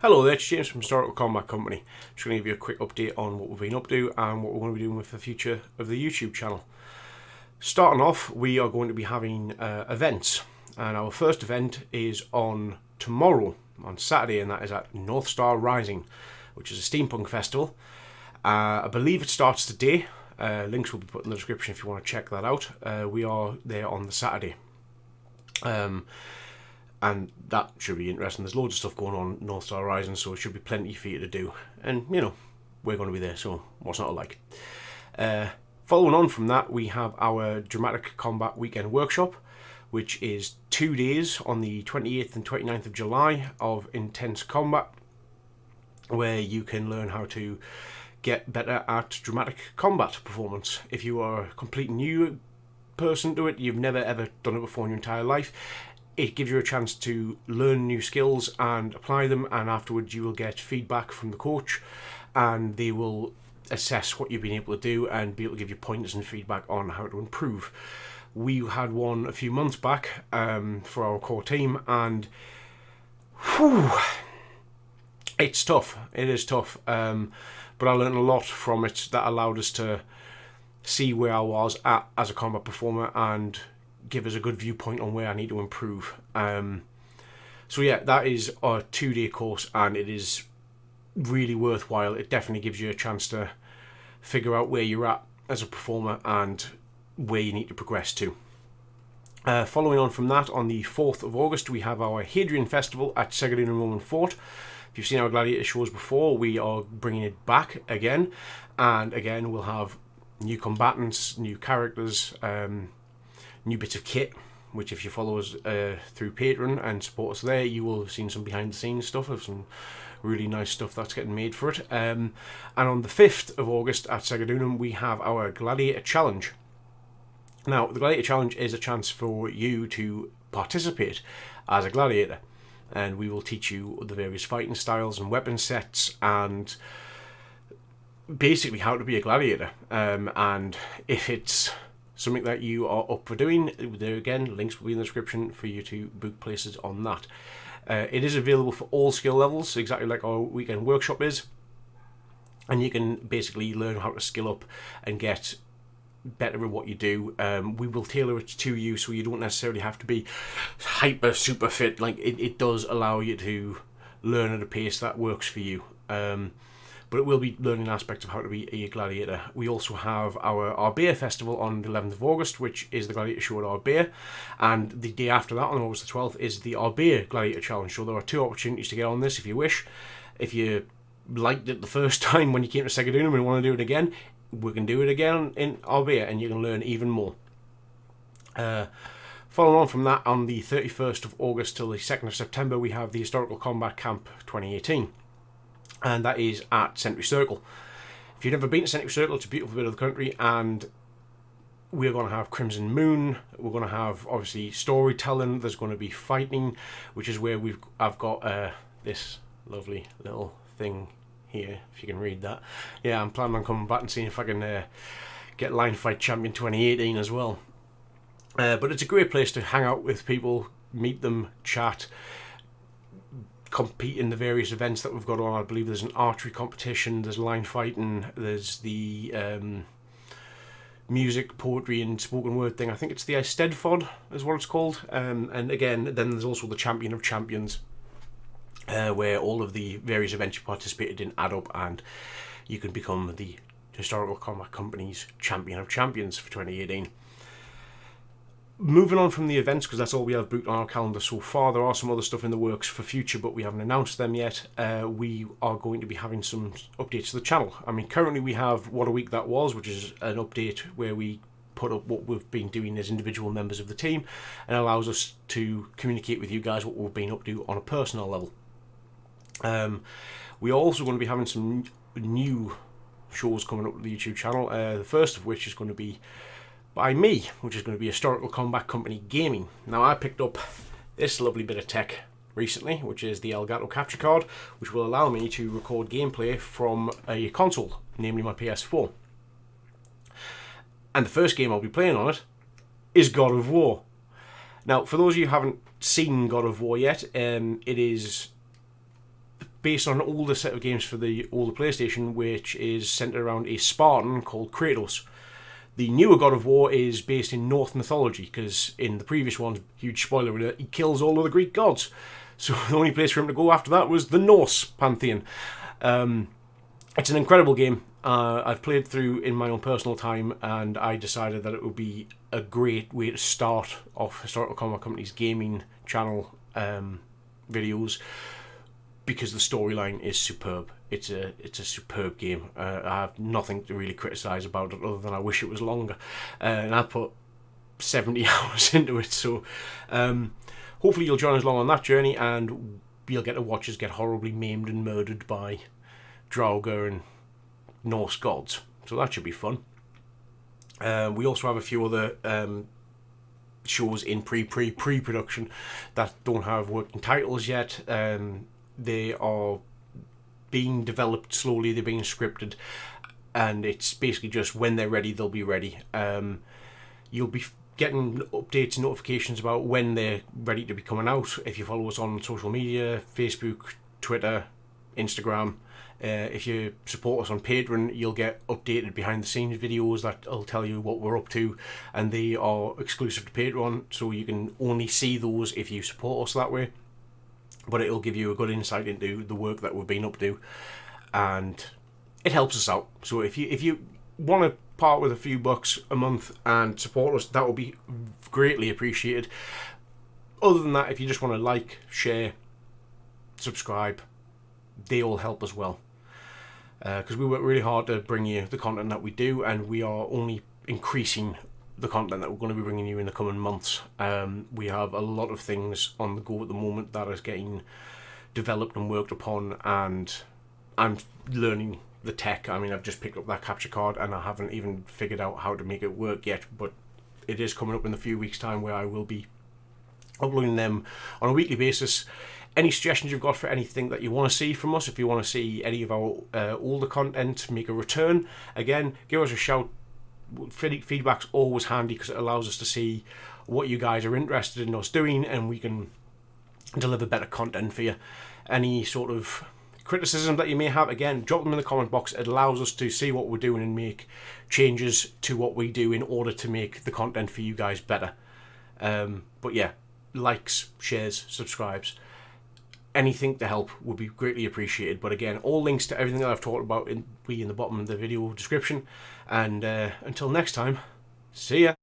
Hello there, it's James from Historical Combat Company. Just going to give you a quick update on what we've been up to and what we're going to be doing with the future of the YouTube channel. Starting off, we are going to be having events, and our first event is on tomorrow, on Saturday, and that is at North Star Rising, which is a steampunk festival. I believe it starts today. Links will be put in the description if you want to check that out. We are there on the Saturday. And that should be interesting. There's loads of stuff going on North Star Rising, so it should be plenty for you to do. And, you know, we're going to be there, so what's not to like? Following on from that, we have our Dramatic Combat Weekend Workshop, which is 2 days on the 28th and 29th of July of intense combat, where you can learn how to get better at dramatic combat performance. If you are a complete new person to it, you've never ever done it before in your entire life, it gives you a chance to learn new skills and apply them, and afterwards you will get feedback from the coach and they will assess what you've been able to do and be able to give you pointers and feedback on how to improve. We had one a few months back for our core team, and it's tough. It is tough, but I learned a lot from it that allowed us to see where I was at as a combat performer and give us a good viewpoint on where I need to improve. So yeah, that is a 2-day course, and it is really worthwhile. It definitely gives you a chance to figure out where you're at as a performer and where you need to progress to. Following on from that, on the 4th of August, we have our Hadrian Festival at Segedunum Roman Fort. If you've seen our Gladiator shows before, we are bringing it back again, and again we'll have new combatants, new characters, new bits of kit, which if you follow us through Patreon and support us there, you will have seen some behind the scenes stuff of some really nice stuff that's getting made for it. And on the 5th of August at Segedunum, we have our Gladiator Challenge. Now, the Gladiator Challenge is a chance for you to participate as a gladiator, and we will teach you the various fighting styles and weapon sets and basically how to be a gladiator. And if it's something that you are up for doing, there again, links will be in the description for you to book places on that. It is available for all skill levels, exactly like our weekend workshop is, and you can basically learn how to skill up and get better at what you do. We will tailor it to you, so you don't necessarily have to be hyper super fit. Like it does allow you to learn at a pace that works for you. But it will be learning aspects of how to be a gladiator. We also have our Arbeia Festival on the 11th of August, which is the Gladiator show at Arbeia. And the day after that, on August the 12th, is the Arbeia Gladiator Challenge. So there are 2 opportunities to get on this if you wish. If you liked it the first time when you came to Segedunum and want to do it again, we can do it again in Arbeia and you can learn even more. Following on from that, on the 31st of August till the 2nd of September, we have the Historical Combat Camp 2018. And that is at Century Circle. If you've never been to Century Circle, it's a beautiful bit of the country, and we're going to have Crimson Moon. We're going to have obviously storytelling. There's going to be fighting, which is where I've got this lovely little thing here, if you can read that. Yeah, I'm planning on coming back and seeing if I can get Line Fight Champion 2018 as well. But it's a great place to hang out with people, meet them, chat, compete in the various events that we've got on. I believe there's an archery competition, there's line fighting, there's the music, poetry and spoken word thing. I think it's the Stedfod is what it's called. And again, then there's also the Champion of Champions, where all of the various events you participated in add up and you can become the Historical Combat Company's Champion of Champions for 2018. Moving on from the events, because that's all we have booked on our calendar so far. There are some other stuff in the works for future, but we haven't announced them yet. We are going to be having some updates to the channel. I mean, currently we have What a Week That Was, which is an update where we put up what we've been doing as individual members of the team, and allows us to communicate with you guys what we've been up to on a personal level. We are also going to be having some new shows coming up with the YouTube channel, the first of which is going to be by me, which is going to be Historical Combat Company Gaming. Now, I picked up this lovely bit of tech recently, which is the Elgato capture card, which will allow me to record gameplay from a console, namely my PS4. And the first game I'll be playing on it is God of War. Now, for those of you who haven't seen God of War yet, it is based on an older set of games for the older PlayStation, which is centered around a Spartan called Kratos. The newer God of War is based in Norse mythology, because in the previous one, huge spoiler alert, he kills all of the Greek gods. So the only place for him to go after that was the Norse pantheon. It's an incredible game. I've played through in my own personal time, and I decided that it would be a great way to start off Historical Combat Company's gaming channel videos, because the storyline is superb. It's a superb game. I have nothing to really criticise about it other than I wish it was longer. And I put 70 hours into it, so hopefully you'll join us along on that journey, and you'll get to watch us get horribly maimed and murdered by Draugr and Norse gods. So that should be fun. We also have a few other shows in pre-production that don't have working titles yet. They are being developed slowly, they're being scripted, and it's basically just when they're ready, they'll be ready. You'll be getting updates and notifications about when they're ready to be coming out if you follow us on social media, Facebook, Twitter, Instagram. If you support us on Patreon, you'll get updated behind the scenes videos that'll tell you what we're up to, and they are exclusive to Patreon, so you can only see those if you support us that way. But it'll give you a good insight into the work that we've been up to, and it helps us out. So if you want to part with a few bucks a month and support us, that will be greatly appreciated. Other than that, if you just want to like, share, subscribe, they all help as well. Because we work really hard to bring you the content that we do, and we are only increasing the content that we're going to be bringing you in the coming months. We have a lot of things on the go at the moment that is getting developed and worked upon, and I'm learning the tech. I mean, I've just picked up that capture card and I haven't even figured out how to make it work yet, but it is coming up in a few weeks' time where I will be uploading them on a weekly basis. Any suggestions you've got for anything that you want to see from us, if you want to see any of our older content make a return, again, give us a shout. Feedback's always handy because it allows us to see what you guys are interested in us doing, and we can deliver better content for you. Any sort of criticism that you may have, again, drop them in the comment box. It allows us to see what we're doing and make changes to what we do in order to make the content for you guys better. But yeah, likes, shares, subscribes, anything to help would be greatly appreciated. But again, all links to everything that I've talked about will be in the bottom of the video description. And until next time, see ya.